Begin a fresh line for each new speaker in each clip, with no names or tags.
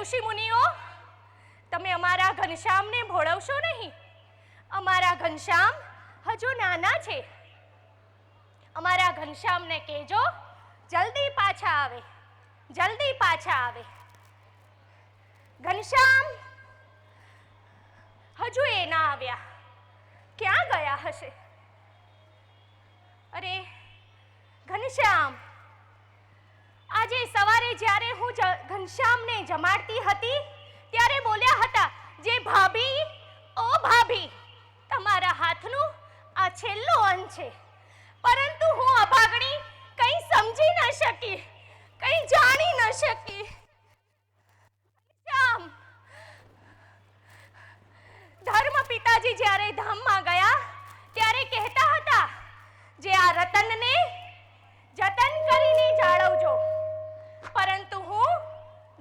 ઋષિ મુનિઓ, તમે અમારા ઘનશ્યામને ભોળવશો નહીં? અમારા ઘનશ્યામ હજુ નાના છે. અમારા ઘનશ્યામને કહેજો જલ્દી પાછા આવે, જલ્દી પાછા આવે. ઘનશ્યામ હજુ એ ના આવ્યા. ક્યાં ગયા હશે? અરે ઘનશ્યામ, આજે સવારે જ્યારે હું ઘનશ્યામને જમાડતી હતી ત્યારે બોલ્યા હતા, જે ભાભી, ઓ ભાભી, તમારા હાથનું આ છેલ્લું અન્ન છે. પરંતુ હું અભાગણી કંઈ સમજી ન શકી, કંઈ જાણી ન શકી. ઘનશ્યામ, ધર્મ પિતાજી જ્યારે ધામમાં ગયા ત્યારે કહેતા હતા, જે આ રતનને જતન કરીને જાળવજો. પરંતુ હું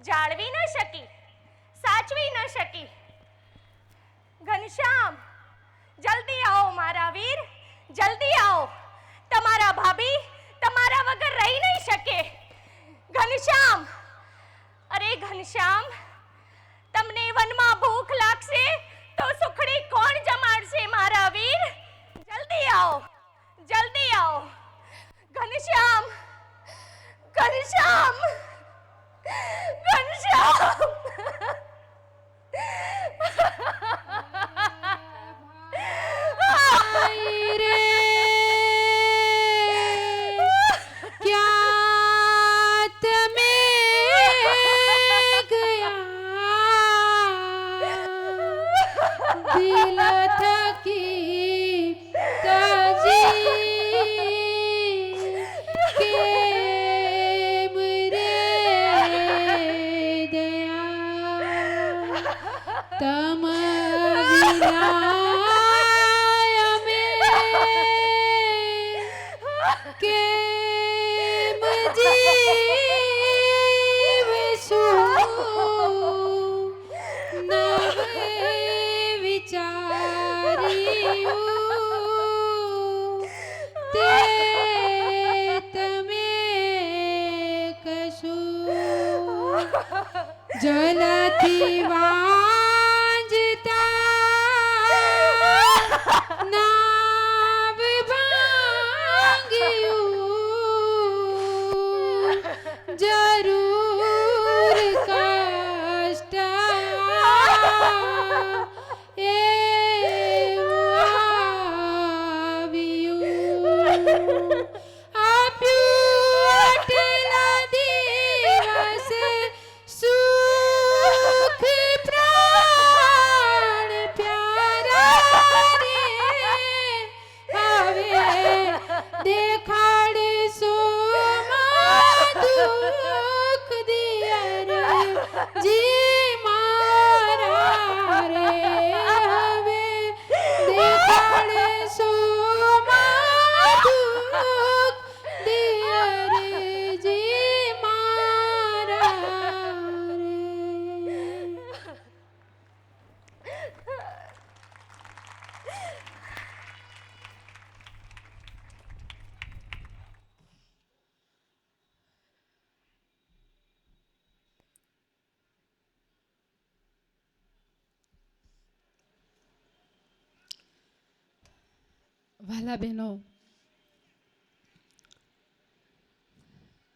જાળવી ન શકી, સાચવી ન શકી. ઘનશ્યામ, જલ્દી આવો મારા વીર, જલ્દી આવો. તમારા ભાભી તમારા વગર રહી નહીં શકે. ઘનશ્યામ, અરે ઘનશ્યામ, તમને વનમાં ભૂખ લાગશે તો સુખડી કોણ જમાડશે મારા વીર? જલ્દી આવો, જલ્દી આવો. ઘનશ્યામ, ઘનશ્યામ, ઘનશ્યામ.
જલથી વાંજતા નાવ ભાંગ્યું, જરૂર કષ્ટ આવ્યું.
વાલા બહેનો,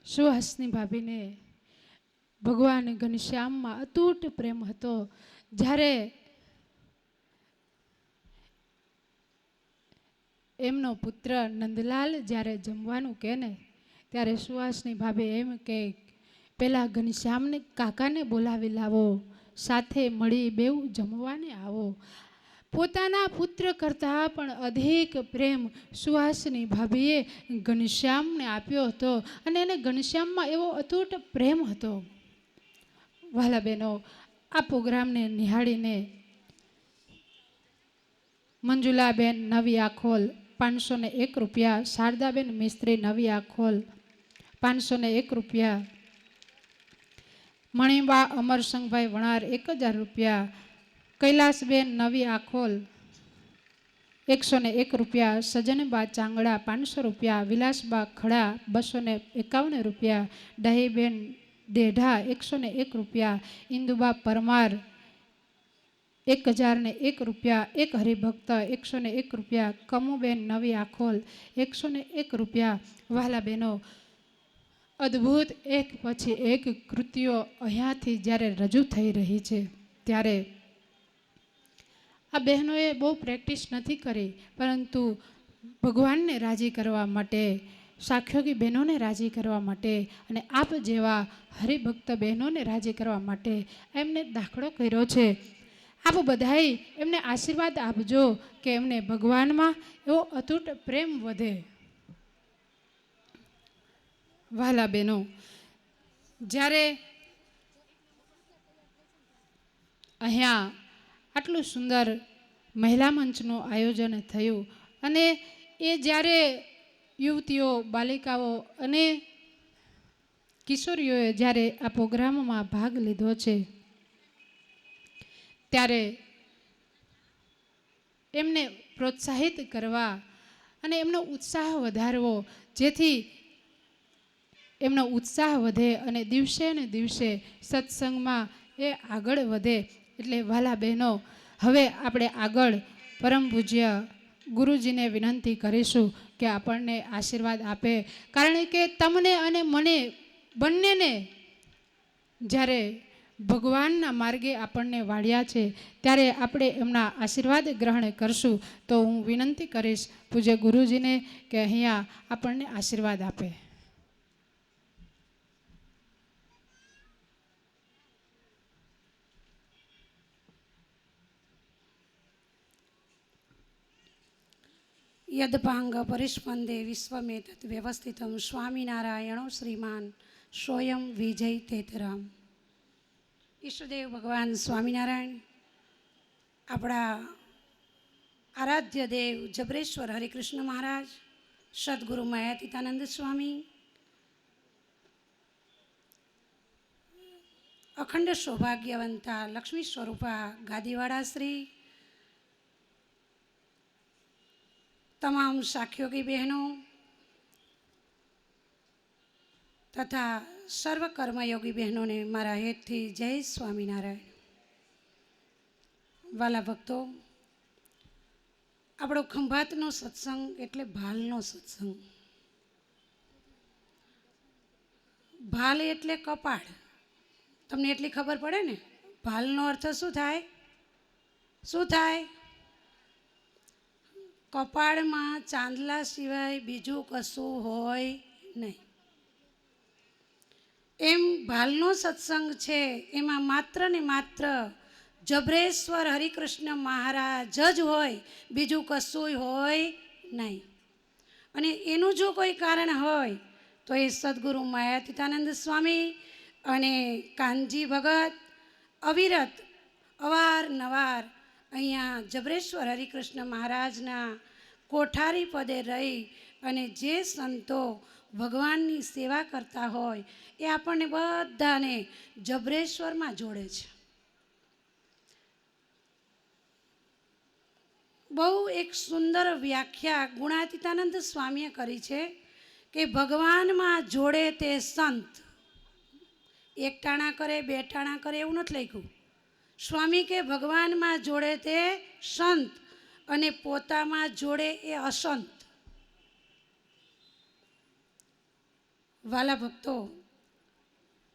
સુહાસની ભાભીને ભગવાન ઘનશ્યામમાં અતૂટ પ્રેમ હતો. જ્યારે એમનો પુત્ર નંદલાલ જ્યારે જમવાનું કહે ને ત્યારે સુહાસની ભાભી એમ કે પેલા ઘનશ્યામને કાકાને બોલાવી લાવો, સાથે મળી બેઉ જમવાને આવો. પોતાના પુત્ર કરતાં પણ અધિક પ્રેમ સુહાસની ભાભીએ ઘનશ્યામને આપ્યો હતો અને એને ઘનશ્યામમાં એવો અતૂટ પ્રેમ હતો. વાલા બહેનો, આ પ્રોગ્રામને નિહાળીને મંજુલાબેન નવી આખોલ 501 રૂપિયા, શારદાબેન મિસ્ત્રી નવી આખોલ 501 રૂપિયા, મણિબા અમરસંગભાઈ વણાર 1000 રૂપિયા, કૈલાસબેન નવી આખોલ 101 રૂપિયા, સજનબા ચાંગડા 500 રૂપિયા, વિલાસબા ખડા 251 રૂપિયા, દહીબેન દેઢા 101 રૂપિયા, ઇન્દુબા પરમાર 1001 રૂપિયા, એક હરિભક્ત 101 રૂપિયા, કમુબેન નવી આખોલ 101 રૂપિયા. વહાલા બહેનો, અદ્ભુત એક પછી એક કૃતિઓ અહીંયાથી જ્યારે રજૂ થઈ રહી છે ત્યારે આ બહેનોએ બહુ પ્રેક્ટિસ નથી કરી, પરંતુ ભગવાનને રાજી કરવા માટે, સાખ્યોગી બહેનોને રાજી કરવા માટે અને આપ જેવા હરિભક્ત બહેનોને રાજી કરવા માટે એમને દાખલો કર્યો છે. આપ બધાએ એમને આશીર્વાદ આપજો કે એમને ભગવાનમાં એવો અતૂટ પ્રેમ વધે. વહાલા બહેનો, જ્યારે અહીંયા આટલું સુંદર મહિલા મંચનું આયોજન થયું અને એ જ્યારે યુવતીઓ, બાલિકાઓ અને કિશોરીઓએ જ્યારે આ પ્રોગ્રામમાં ભાગ લીધો છે ત્યારે એમને પ્રોત્સાહિત કરવા અને એમનો ઉત્સાહ વધારવો, જેથી એમનો ઉત્સાહ વધે અને દિવસે ને દિવસે સત્સંગમાં એ આગળ વધે. એટલે વહાલા બહેનો, હવે આપણે આગળ પરમ પૂજ્ય ગુરુજીને વિનંતી કરીશું કે આપણને આશીર્વાદ આપે, કારણ કે તમને અને મને બંનેને જ્યારે ભગવાનના માર્ગે આપણને વાળ્યા છે ત્યારે આપણે એમના આશીર્વાદ ગ્રહણ કરશું. તો હું વિનંતી કરીશ પૂજ્ય ગુરુજીને કે અહીંયા આપણને આશીર્વાદ આપે.
યદપાંગ પરિસ્પંદે વિશ્વમેતત વ્યવસ્થિતમ સ્વામિનારાયણો શ્રીમાન સ્વયં વિજય તેતરામ. ઈષ્ટદેવ ભગવાન સ્વામિનારાયણ, આપણા આરાધ્ય દેવ જબરેશ્વર હરિકૃષ્ણ મહારાજ, સદગુરુ મયાતીતાનંદ સ્વામી, અખંડ સૌભાગ્યવંતા લક્ષ્મી સ્વરૂપા ગાદીવાળા શ્રી, તમામ સાખ્યોગી બહેનો તથા સર્વ કર્મયોગી બહેનોને મારા હેતથી જય સ્વામિનારાયણ. વાલા ભક્તો, આપણો ખંભાતનો સત્સંગ એટલે ભાલનો સત્સંગ. ભાલ એટલે કપાળ. તમને એટલી ખબર પડે ને, ભાલનો અર્થ શું થાય? શું થાય? કપાળમાં ચાંદલા સિવાય બીજું કશું હોય નહીં. એમ ભાલનો સત્સંગ છે, એમાં માત્ર ને માત્ર જબરેશ્વર હરિકૃષ્ણ મહારાજ જ હોય, બીજું કશું હોય નહીં. અને એનું જો કોઈ કારણ હોય તો એ સદગુરુ મયાતીતાનંદ સ્વામી અને કાનજી ભગત અવિરત અવારનવાર અહીંયા જબરેશ્વર હરિકૃષ્ણ મહારાજના કોઠારી પદે રહી અને જે સંતો ભગવાનની સેવા કરતા હોય એ આપણને બધાને જબરેશ્વરમાં જોડે છે. બહુ એક સુંદર વ્યાખ્યા ગુણાતીતાનંદ સ્વામીએ કરી છે કે ભગવાનમાં જોડે તે સંત. એક ટાણા કરે, બે ટાણા કરે એવું નથી લખ્યું. સ્વામી કે ભગવાનમાં જોડે તે સંત અને પોતામાં જોડે એ અસંત. વાલા ભક્તો,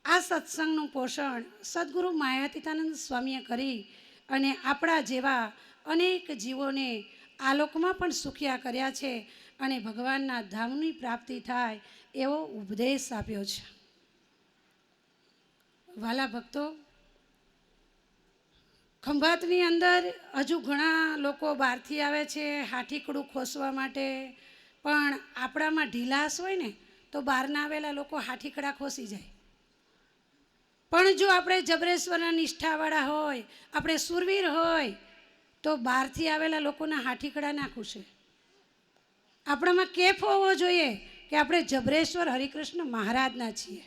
આ સત્સંગનું પોષણ સદગુરુ મયાતીતાનંદ સ્વામીએ કરી અને આપણા જેવા અનેક જીવોને આ લોકમાં પણ સુખિયા કર્યા છે અને ભગવાનના ધામની પ્રાપ્તિ થાય એવો ઉપદેશ આપ્યો છે. વાલા ભક્તો, ખંભાતની અંદર હજુ ઘણા લોકો બહારથી આવે છે હાથીકડું ખોસવા માટે, પણ આપણામાં ઢીલાસ હોય ને તો બહારના આવેલા લોકો હાથીકડા ખોસી જાય. પણ જો આપણે જબરેશ્વરના નિષ્ઠાવાળા હોય, આપણે સુરવીર હોય, તો બહારથી આવેલા લોકોના હાથીકડા ના ખુશે. આપણામાં કેફ હોવો જોઈએ કે આપણે જબરેશ્વર હરિકૃષ્ણ મહારાજના છીએ.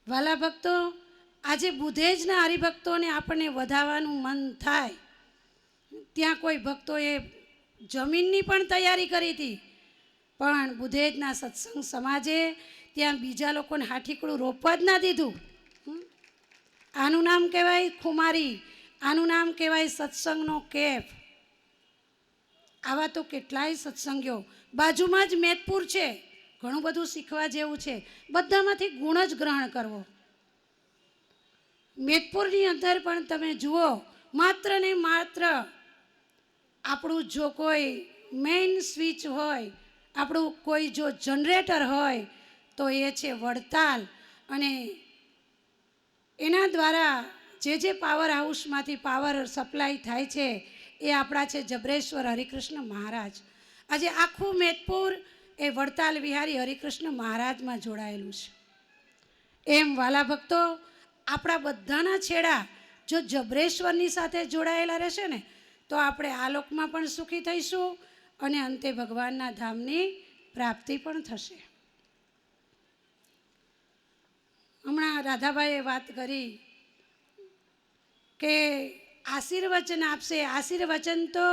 વાલા ભક્તો, આજે બુધેજના હરિભક્તોને આપણને વધાવવાનું મન થાય. ત્યાં કોઈ ભક્તોએ જમીનની પણ તૈયારી કરી હતી, પણ બુધેજના સત્સંગ સમાજે ત્યાં બીજા લોકોને હાઠીકડું રોપવા જ ના દીધું. આનું નામ કહેવાય ખુમારી, આનું નામ કહેવાય સત્સંગનો કેફ. આવા તો કેટલાય સત્સંગીઓ. બાજુમાં જ મેદપુર છે, ઘણું બધું શીખવા જેવું છે. બધામાંથી ગુણ જ ગ્રહણ કરવો. મેદપુરની અંદર પણ તમે જુઓ, માત્ર ને માત્ર આપણું જો કોઈ મેઇન સ્વિચ હોય, આપણું કોઈ જો જનરેટર હોય તો એ છે વડતાલ. અને એના દ્વારા જે પાવર હાઉસમાંથી પાવર સપ્લાય થાય છે એ આપણા છે જબરેશ્વર હરિકૃષ્ણ મહારાજ. આજે આખું મેદપુર એ વડતાલ વિહારી હરિકૃષ્ણ મહારાજમાં જોડાયેલું છે. એમ વાલા ભક્તો, આપણા બધાના છેડા જો જબરેશ્વરની સાથે જોડાયેલા રહેશે ને તો આપણે આ લોકમાં પણ સુખી થઈશું અને અંતે ભગવાનના ધામની પ્રાપ્તિ પણ થશે. હમણાં રાધાભાઈએ વાત કરી કે આશીર્વચન આપશે. આશીર્વચન તો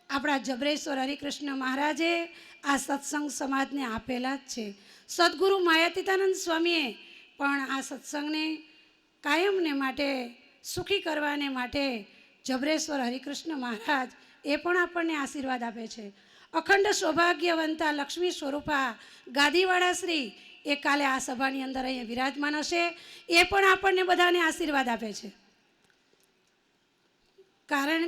આપણા જબરેશ્વર હરિકૃષ્ણ મહારાજે આ સત્સંગ સમાજને આપેલા જ છે. સદગુરુ માયાતીતાનંદ સ્વામીએ પણ આ સત્સંગને કાયમને માટે સુખી કરવાને માટે જબરેશ્વર હરિકૃષ્ણ મહારાજ એ પણ આપણને આશીર્વાદ આપે છે. અખંડ સૌભાગ્યવંતા લક્ષ્મી સ્વરૂપા ગાદીવાળા શ્રી એ કાલે આ સભાની અંદર અહીંયા વિરાજમાન હશે. એ પણ આપણને બધાને આશીર્વાદ આપે છે. કારણ